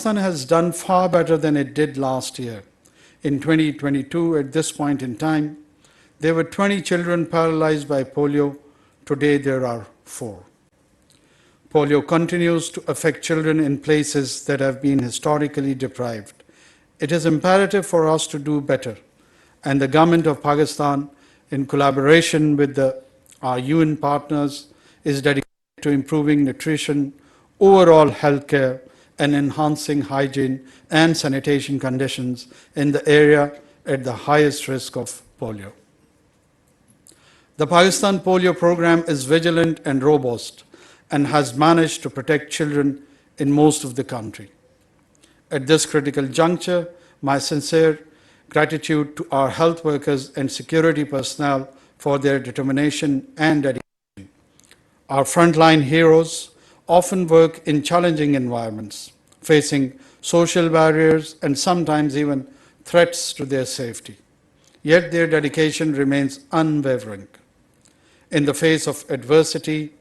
Pakistan has done far better than it did last year. In 2022, at this point in time, there were 20 children paralyzed by polio. Today, there are 4. Polio continues to affect children in places that have been historically deprived. It is imperative for us to do better, and the government of Pakistan, in collaboration with our UN partners, is dedicated to improving nutrition, overall healthcare, and enhancing hygiene and sanitation conditions in the area at the highest risk of polio. The Pakistan polio program is vigilant and robust and has managed to protect children in most of the country. At this critical juncture, my sincere gratitude to our health workers and security personnel for their determination and dedication. Our frontline heroes often work in challenging environments, facing social barriers and sometimes even threats to their safety. Yet their dedication remains unwavering. In the face of adversity,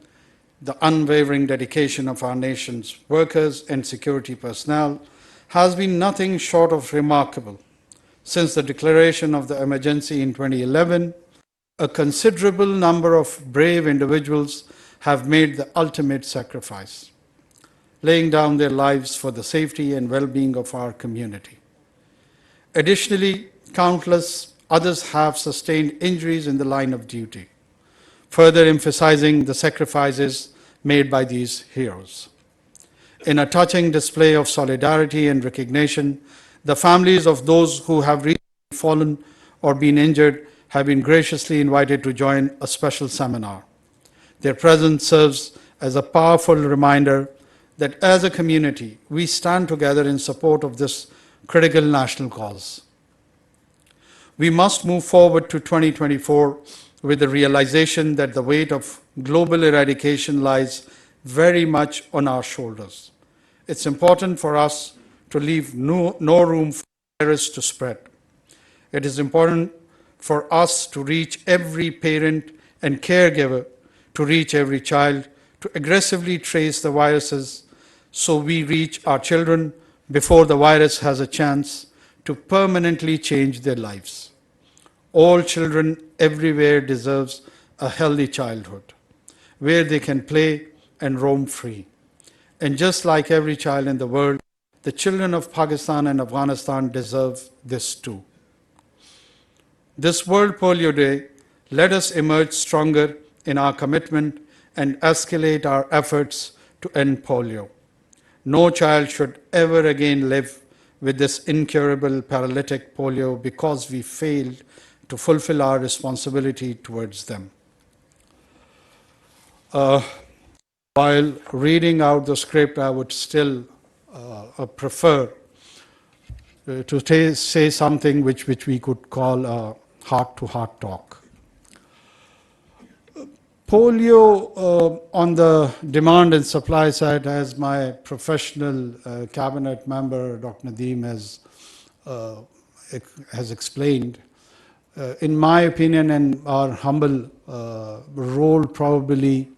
the unwavering dedication of our nation's workers and security personnel has been nothing short of remarkable. Since the declaration of the emergency in 2011, a considerable number of brave individuals have made the ultimate sacrifice, laying down their lives for the safety and well-being of our community. Additionally, countless others have sustained injuries in the line of duty, further emphasizing the sacrifices made by these heroes. In a touching display of solidarity and recognition, the families of those who have recently fallen or been injured have been graciously invited to join a special seminar. Their presence serves as a powerful reminder that as a community, we stand together in support of this critical national cause. We must move forward to 2024 with the realization that the weight of global eradication lies very much on our shoulders. It's important for us to leave no room for the virus to spread. It is important for us to reach every parent and caregiver, to reach every child, to aggressively trace the viruses so we reach our children before the virus has a chance to permanently change their lives. All children everywhere deserve a healthy childhood, where they can play and roam free. And just like every child in the world, the children of Pakistan and Afghanistan deserve this too. This World Polio Day, let us emerge stronger in our commitment and escalate our efforts to end polio. No child should ever again live with this incurable paralytic polio because we failed to fulfill our responsibility towards them. While reading out the script, I would still prefer to say something which we could call a heart-to-heart talk. Polio on the demand and supply side, as my professional cabinet member, Dr. Nadeem, has explained, in my opinion and our humble role probably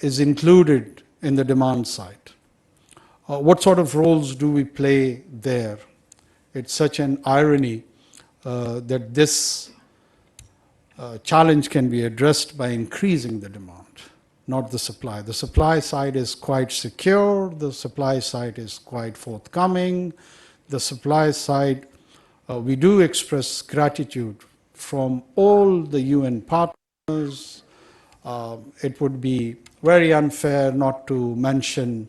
is included in the demand side. What sort of roles do we play there? It's such an irony that this challenge can be addressed by increasing the demand, not the supply. The supply side is quite secure, the supply side is quite forthcoming. The supply side, we do express gratitude from all the UN partners. It would be very unfair not to mention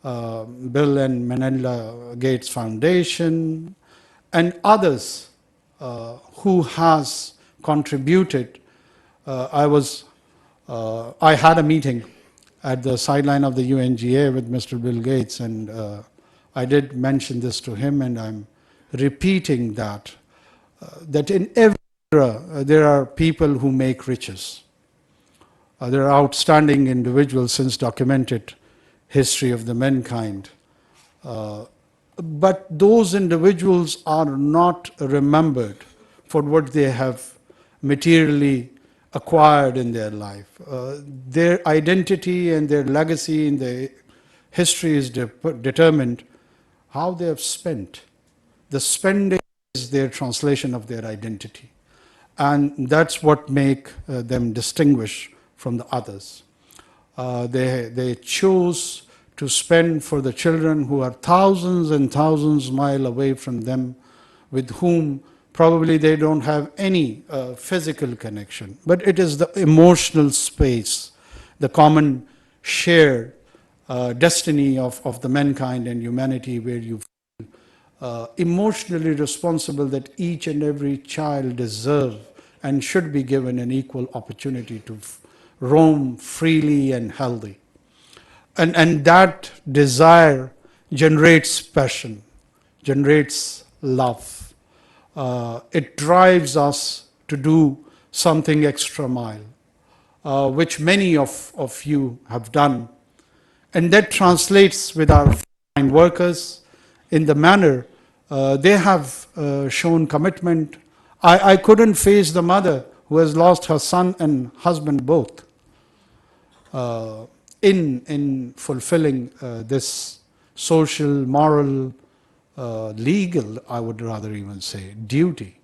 Bill and Melinda Gates Foundation and others who has contributed. I had a meeting at the sideline of the UNGA with Mr. Bill Gates, and I did mention this to him, and I'm repeating that in every era there are people who make riches. There are outstanding individuals since documented history of the mankind. But those individuals are not remembered for what they have materially acquired in their life. Their identity and their legacy in the history is determined how they have spent. The spending is their translation of their identity. And that's what make them distinguish from the others. They choose to spend for the children who are thousands and thousands miles away from them, with whom probably they don't have any physical connection. But it is the emotional space, the common shared destiny of the mankind and humanity, where you emotionally responsible that each and every child deserves and should be given an equal opportunity to roam freely and healthy. And that desire generates passion, generates love. It drives us to do something extra mile, which many of you have done. And that translates with our frontline workers in the manner they have shown commitment. I couldn't face the mother who has lost her son and husband both in fulfilling this social, moral, legal, I would rather even say, duty.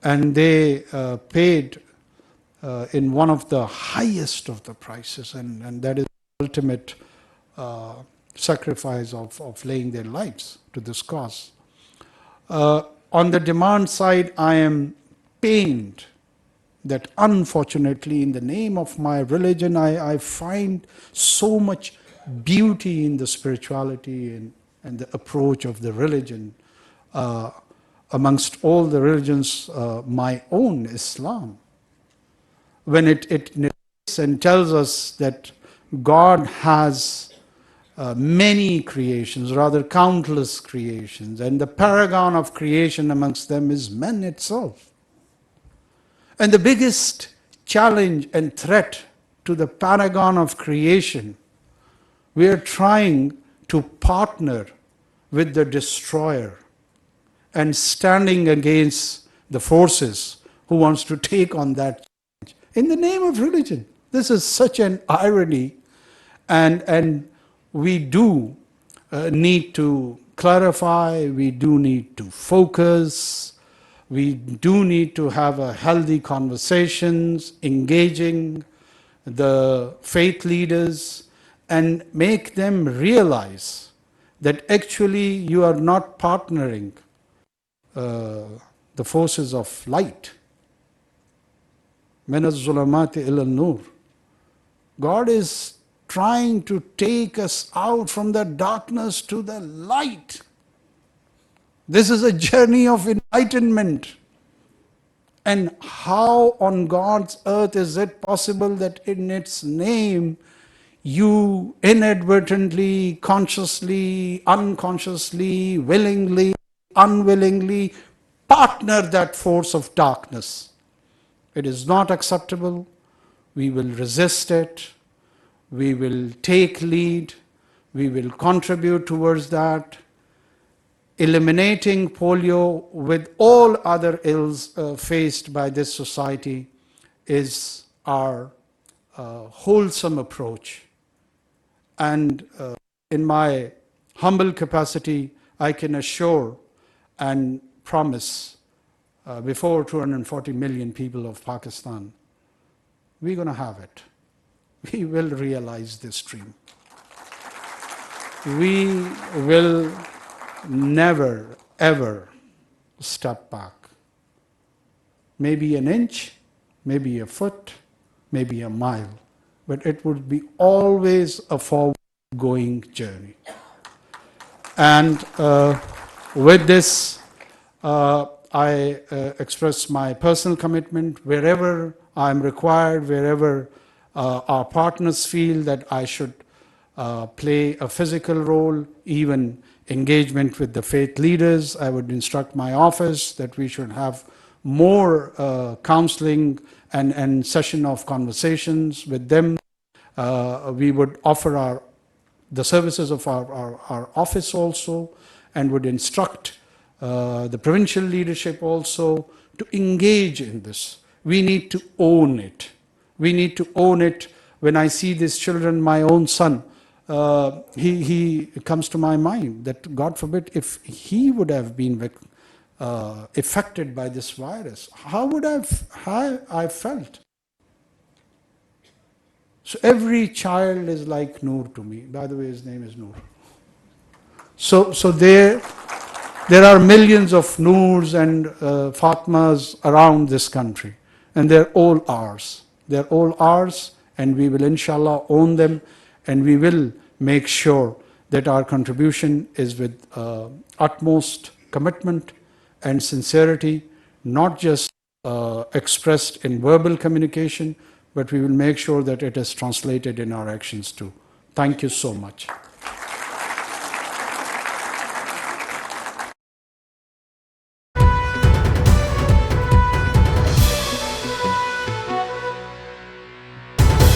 And they paid in one of the highest of the prices, and that is the ultimate sacrifice of laying their lives to this cause. On the demand side, I am pained that unfortunately in the name of my religion, I find so much beauty in the spirituality and the approach of the religion. Amongst all the religions, my own Islam, when it narrates and tells us that God has many creations, rather countless creations, and the paragon of creation amongst them is man itself. And the biggest challenge and threat to the paragon of creation, we are trying to partner with the destroyer and standing against the forces who wants to take on that challenge in the name of religion. This is such an irony, and we do need to clarify, we do need to focus, we do need to have a healthy conversations, engaging the faith leaders and make them realize that actually you are not partnering the forces of light. مِنَ الظُّلُمَاتِ إِلَى النُّورِ. God is trying to take us out from the darkness to the light. This is a journey of enlightenment. And how on God's earth is it possible that in its name you inadvertently, consciously, unconsciously, willingly, unwillingly partner that force of darkness? It is not acceptable. We will resist it. We will take lead. We will contribute towards that. Eliminating polio with all other ills faced by this society is our wholesome approach. And in my humble capacity, I can assure and promise before 240 million people of Pakistan, we're going to have it. We will realize this dream. We will never, ever step back. Maybe an inch, maybe a foot, maybe a mile, but it would be always a forward-going journey. And with this, I express my personal commitment wherever I'm required, wherever our partners feel that I should play a physical role, even engagement with the faith leaders. I would instruct my office that we should have more counseling and session of conversations with them. We would offer the services of our office also, and would instruct the provincial leadership also to engage in this. We need to own it. We need to own it. When I see these children, my own son he comes to my mind that, God forbid, if he would have been affected by this virus, how would I felt? So every child is like Noor to me. By the way, his name is Noor. So there are millions of Noors and Fatmas around this country, and they're all ours. They're all ours, and we will inshallah own them, and we will make sure that our contribution is with utmost commitment and sincerity, not just expressed in verbal communication, but we will make sure that it is translated in our actions too. Thank you so much.